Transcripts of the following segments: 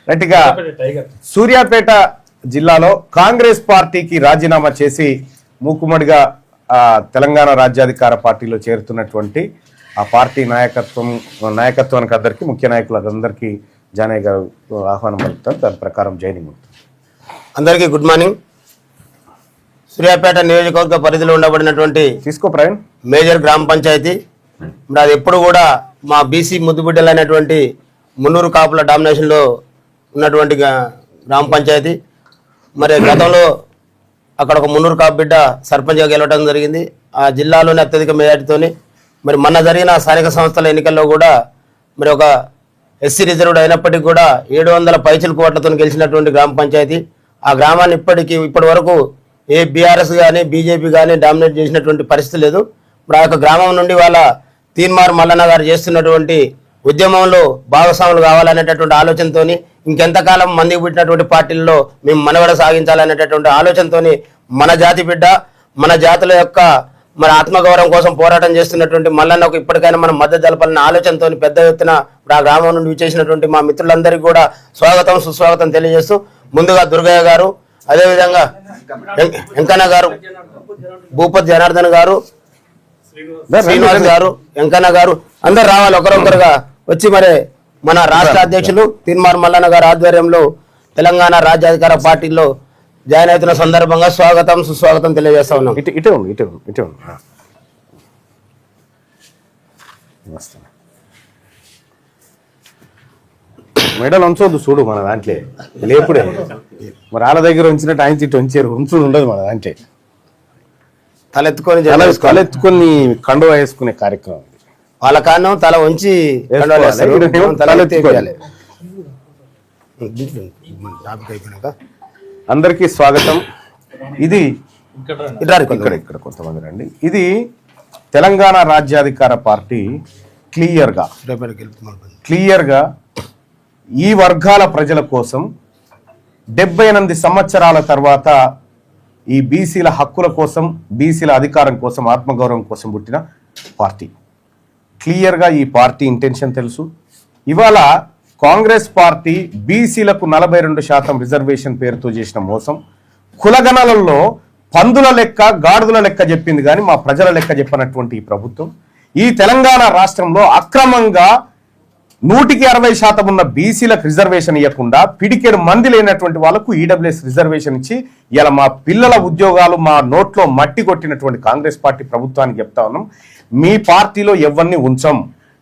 రైట్గా సూర్యాపేట జిల్లాలో కాంగ్రెస్ పార్టీకి రాజీనామా చేసి మూకుమ్మడిగా తెలంగాణ రాజ్యాధికార పార్టీలో చేరుతున్నటువంటి ఆ పార్టీ నాయకత్వానికి అందరికీ ముఖ్య నాయకులందరికీ జానయ్య గారు ఆహ్వానం పలుకుతారు. దాని ప్రకారం జాయినింగ్ ఉంటుంది. అందరికీ గుడ్ మార్నింగ్. సూర్యాపేట నియోజకవర్గ పరిధిలో ఉండబడినటువంటి ప్రవీణ్ మేజర్ గ్రామ పంచాయతీ మరి అది ఎప్పుడు కూడా మా బీసీ ముద్దుబిడ్డలు అనేటువంటి మున్నూరు కాపుల డామినేషన్లో ఉన్నటువంటి గ్రామ పంచాయతీ. మరి గతంలో అక్కడ ఒక మున్నూరు కాపు బిడ్డ సర్పంచ్గా గెలవడం జరిగింది. ఆ జిల్లాలోని అత్యధిక మెజార్టీతోని మరి మొన్న జరిగిన స్థానిక సంస్థల ఎన్నికల్లో కూడా మరి ఒక ఎస్సీ రిజర్వ్డ్ అయినప్పటికీ కూడా 700 పైచిలకు ఓట్లతో గెలిచినటువంటి గ్రామ పంచాయతీ. ఆ గ్రామాన్ని ఇప్పటి వరకు ఏ బీఆర్ఎస్ కానీ బీజేపీ కానీ డామినేట్ చేసినటువంటి పరిస్థితి లేదు. మరి ఆ యొక్క గ్రామం నుండి వాళ్ళ తీన్మార్ మల్లన్న గారు చేస్తున్నటువంటి ఉద్యమంలో భాగస్వాములు కావాలనేటటువంటి ఆలోచనతో ఇంకెంతకాలం మందికి పుట్టినటువంటి పార్టీల్లో మేము మనుగడ సాగించాలనేటటువంటి ఆలోచనతో మన జాతి బిడ్డ మన జాతుల యొక్క మన ఆత్మగౌరవం కోసం పోరాటం చేస్తున్నటువంటి మల్లన్నకు ఇప్పటికైనా మనం మద్దతు తెలపాలన్న ఆలోచనతో పెద్ద ఎత్తున ఆ గ్రామం నుండి విచ్చేసినటువంటి మా మిత్రులందరికీ కూడా స్వాగతం సుస్వాగతం తెలియజేస్తూ ముందుగా దుర్గయ్య గారు, అదేవిధంగా వెంకన్న గారు, భూపతి జనార్దన్ గారు, శ్రీనివాస్ గారు, వెంకన్న గారు అందరు రావాలి ఒకరొకరుగా వచ్చి మరి మన రాష్ట్ర అధ్యక్షులు తీన్మార్ మల్లన్న గారి ఆధ్వర్యంలో తెలంగాణ రాజ్యాధికార పార్టీలో జాయిన్ అవుతున్న సందర్భంగా స్వాగతం సుస్వాగతం తెలియజేస్తా ఉన్నాం. ఇటు మెడల్ ఉంచొద్దు చూడు మన దాంట్లో లేపుడే మరి వాళ్ళ దగ్గర ఉంచినట్టు ఆయన ఇటు ఉంచారు ఉంచుడు ఉండదు మన దాంట్లో. తలెత్తుకొని కండువా వేసుకునే కార్యక్రమం వాళ్ళ కారణం తల ఉంచి అందరికీ స్వాగతం. ఇది ఇక్కడ కొంతమంది రండి. ఇది తెలంగాణ రాజ్యాధికార పార్టీ క్లియర్గా ఈ వర్గాల ప్రజల కోసం 78 సంవత్సరాల తర్వాత ఈ బీసీల హక్కుల కోసం, బీసీల అధికారం కోసం, ఆత్మగౌరవం కోసం పుట్టిన పార్టీ. క్లియర్గా ఈ పార్టీ ఇంటెన్షన్ తెలుసు. ఇవాళ కాంగ్రెస్ పార్టీ బీసీలకు 42% రిజర్వేషన్ పేరుతో చేసిన మోసం, కులగణలలో పందుల లెక్క గాడిదల లెక్క చెప్పింది కానీ మా ప్రజల లెక్క చెప్పనటువంటి ఈ ప్రభుత్వం ఈ తెలంగాణ రాష్ట్రంలో అక్రమంగా 160% ఉన్న బీసీలకు రిజర్వేషన్ ఇవ్వకుండా పిడికెడు మంది లేనటువంటి వాళ్ళకు ఈడబ్ల్యూఎస్ రిజర్వేషన్ ఇచ్చి ఇలా మా పిల్లల ఉద్యోగాలు మా నోట్లో మట్టి కొట్టినటువంటి కాంగ్రెస్ పార్టీ ప్రభుత్వానికి చెప్తా ఉన్నాం, మీ పార్టీలో ఎవరిని ఉంచం.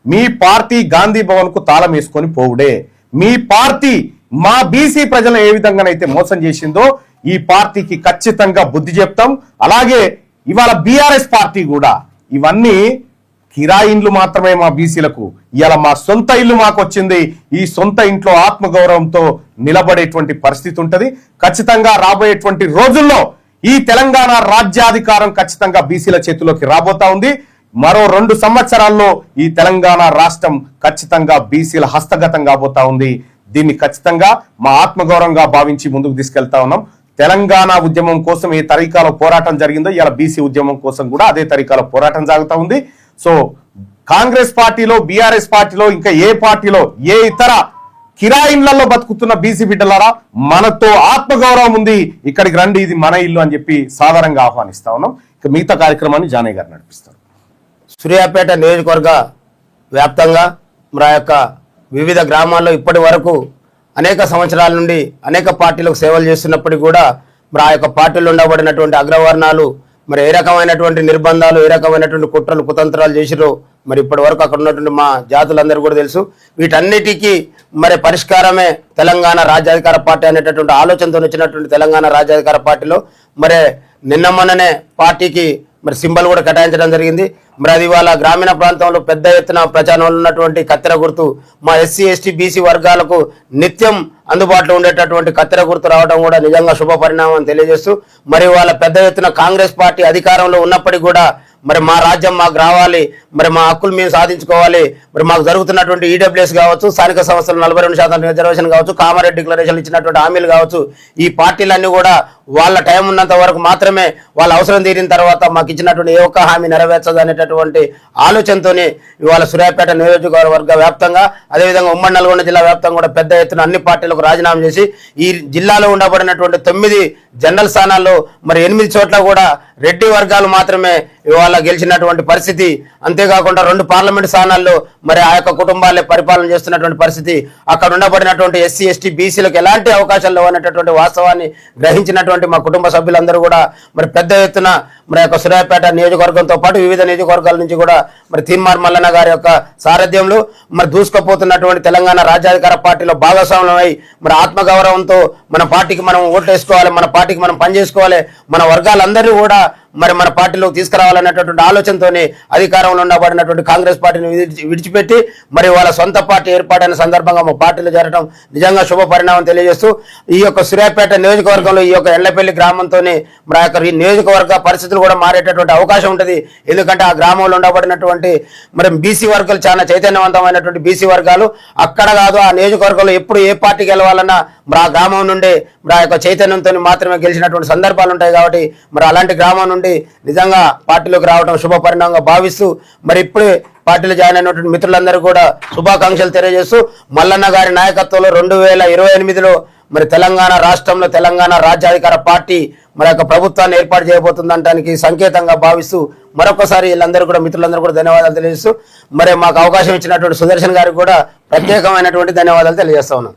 మీ పార్టీ గాంధీ భవన్ కు తాళం వేసుకొని పోవుడే. మీ పార్టీ మా బీసీ ప్రజలను ఏ విధంగానైతే మోసం చేసిందో ఈ పార్టీకి ఖచ్చితంగా బుద్ధి చెప్తాం. అలాగే ఇవాళ బీఆర్ఎస్ పార్టీ కూడా ఇవన్నీ కిరాయి ఇండ్లు మాత్రమే మా బీసీలకు, ఇలా మా సొంత ఇల్లు మాకు వచ్చింది. ఈ సొంత ఇంట్లో ఆత్మగౌరవంతో నిలబడేటువంటి పరిస్థితి ఉంటది. ఖచ్చితంగా రాబోయేటువంటి రోజుల్లో ఈ తెలంగాణ రాజ్యాధికారం ఖచ్చితంగా బీసీల చేతిలోకి రాబోతా ఉంది. మరో 2 సంవత్సరాల్లో ఈ తెలంగాణ రాష్ట్రం ఖచ్చితంగా బీసీల హస్తగతం కాబోతా ఉంది. దీన్ని ఖచ్చితంగా మా ఆత్మగౌరవంగా భావించి ముందుకు తీసుకెళ్తా ఉన్నాం. తెలంగాణ ఉద్యమం కోసం ఏ తరీకాలో పోరాటం జరిగిందో ఇలా బీసీ ఉద్యమం కోసం కూడా అదే తరీకాలో పోరాటం సాగుతా ఉంది. సో కాంగ్రెస్ పార్టీలో, బీఆర్ఎస్ పార్టీలో, ఇంకా ఏ పార్టీలో ఏ ఇతర కిరాయిన్లలో బతుకుతున్న బీసీ బిడ్డలారా మనతో ఆత్మగౌరవం ఉంది, ఇక్కడికి రండి, ఇది మన ఇల్లు అని చెప్పి సాధారణంగా ఆహ్వానిస్తా ఉన్నాం. ఇక మిగతా కార్యక్రమాన్ని జానయ్య గారు నడిపిస్తారు. సూర్యాపేట నియోజకవర్గ వ్యాప్తంగా మా యొక్క వివిధ గ్రామాల్లో ఇప్పటి వరకు అనేక సంవత్సరాల నుండి అనేక పార్టీలకు సేవలు చేస్తున్నప్పటికీ కూడా మరి ఆ యొక్క పార్టీలో ఉండబడినటువంటి అగ్రవర్ణాలు మరి ఏ రకమైనటువంటి నిర్బంధాలు, ఏ రకమైనటువంటి కుట్రలు కుతంత్రాలు చేసిరో మరి ఇప్పటి వరకు అక్కడ ఉన్నటువంటి మా జాతులందరూ కూడా తెలుసు. వీటన్నిటికీ మరి పరిష్కారమే తెలంగాణ రాజ్యాధికార పార్టీ అనేటటువంటి ఆలోచనతో వచ్చినటువంటి తెలంగాణ రాజ్యాధికార పార్టీలో మరి నిన్న మొన్ననే పార్టీకి మరి సింబల్ కూడా కేటాయించడం జరిగింది. మరి అది వాళ్ళ గ్రామీణ ప్రాంతంలో పెద్ద ఎత్తున ప్రచారంలో ఉన్నటువంటి కత్తెర గుర్తు మా ఎస్సీ ఎస్టీ బీసీ వర్గాలకు నిత్యం అందుబాటులో ఉండేటటువంటి కత్తెర గుర్తు రావడం కూడా నిజంగా శుభ పరిణామం తెలియజేస్తూ మరి వాళ్ళ పెద్ద ఎత్తున కాంగ్రెస్ పార్టీ అధికారంలో ఉన్నప్పటికీ కూడా మరి మా రాజ్యం మాకు రావాలి, మరి మా హక్కులు మేము సాధించుకోవాలి, మరి మాకు జరుగుతున్నటువంటి ఈడబ్ల్యూఎస్ కావచ్చు, స్థానిక సంస్థలు 42% రిజర్వేషన్ కావచ్చు, కామారెడ్డి డిక్లరేషన్ ఇచ్చినటువంటి హామీలు కావచ్చు, ఈ పార్టీలన్నీ కూడా వాళ్ళ టైం ఉన్నంత వరకు మాత్రమే వాళ్ళ అవసరం తీరిన తర్వాత మాకు ఇచ్చినటువంటి ఏ ఒక్క హామీ నెరవేర్చదు అనేటటువంటి ఆలోచనతోనే ఇవాళ సూర్యాపేట నియోజకవర్గ వ్యాప్తంగా అదేవిధంగా ఉమ్మడి నల్గొండ జిల్లా వ్యాప్తంగా కూడా పెద్ద ఎత్తున అన్ని పార్టీలకు రాజీనామా చేసి ఈ జిల్లాలో ఉండబడినటువంటి 9 జనరల్ స్థానాల్లో మరి 8 చోట్ల కూడా రెడ్డి వర్గాలు మాత్రమే ఇవాళ గెలిచినటువంటి పరిస్థితి. అంతేకాకుండా 2 పార్లమెంట్ స్థానాల్లో మరి ఆ యొక్క కుటుంబాలే పరిపాలన చేస్తున్నటువంటి పరిస్థితి. అక్కడ ఉండబడినటువంటి ఎస్సీ ఎస్టీ బీసీలకు ఎలాంటి అవకాశాలు లేవనేటటువంటి వాస్తవాన్ని గ్రహించినటువంటి మా కుటుంబ సభ్యులందరూ కూడా మరి పెద్ద ఎత్తున మరి యొక్క సూర్యాపేట నియోజకవర్గంతో పాటు వివిధ నియోజకవర్గాల నుంచి కూడా మరి తీన్మార్ మల్లన్న గారి యొక్క సారథ్యంలో మరి దూసుకుపోతున్నటువంటి తెలంగాణ రాజ్యాధికార పార్టీలో భాగస్వామ్యమై మరి ఆత్మగౌరవంతో మన పార్టీకి మనం ఓటేసుకోవాలి, మన పార్టీకి మనం పనిచేసుకోవాలి, మన వర్గాలందరినీ కూడా మరి మన పార్టీలోకి తీసుకురావాలనేటటువంటి ఆలోచనతోనే అధికారంలో ఉండబడినటువంటి కాంగ్రెస్ పార్టీని విడిచిపెట్టి మరి వాళ్ళ సొంత పార్టీ ఏర్పాటైన సందర్భంగా మా పార్టీలో చేరడం నిజంగా శుభ పరిణామం తెలియజేస్తూ ఈ యొక్క సూర్యాపేట నియోజకవర్గంలో ఈ యొక్క ఎండ్లపల్లి గ్రామంతోనే మరి ఆ యొక్క నియోజకవర్గ పరిస్థితులు కూడా మారేటటువంటి అవకాశం ఉంటుంది. ఎందుకంటే ఆ గ్రామంలో ఉండబడినటువంటి మరి బీసీ వర్గాలు చాలా చైతన్యవంతమైనటువంటి బీసీ వర్గాలు అక్కడ కాదు ఆ నియోజకవర్గంలో ఎప్పుడు ఏ పార్టీకి వెళ్ళాలన్నా మరి ఆ గ్రామం నుండి మరి ఆ యొక్క చైతన్యంతో మాత్రమే గెలిచినటువంటి సందర్భాలు ఉంటాయి. కాబట్టి మరి అలాంటి గ్రామం నుండి నిజంగా పార్టీలోకి రావడం శుభ పరిణామంగా భావిస్తూ మరి ఇప్పుడే పార్టీలో జాయిన్ అయినటువంటి మిత్రులందరూ కూడా శుభాకాంక్షలు తెలియజేస్తూ మల్లన్న గారి నాయకత్వంలో 2028లో మరి తెలంగాణ రాష్ట్రంలో తెలంగాణ రాజ్యాధికార పార్టీ మరి యొక్క ప్రభుత్వాన్ని ఏర్పాటు చేయబోతుందంటానికి సంకేతంగా భావిస్తూ మరొకసారి వీళ్ళందరూ కూడా మిత్రులందరూ కూడా ధన్యవాదాలు తెలియజేస్తూ మరి మాకు అవకాశం ఇచ్చినటువంటి సుదర్శన్ గారికి కూడా ప్రత్యేకమైనటువంటి ధన్యవాదాలు తెలియజేస్తా ఉన్నాం.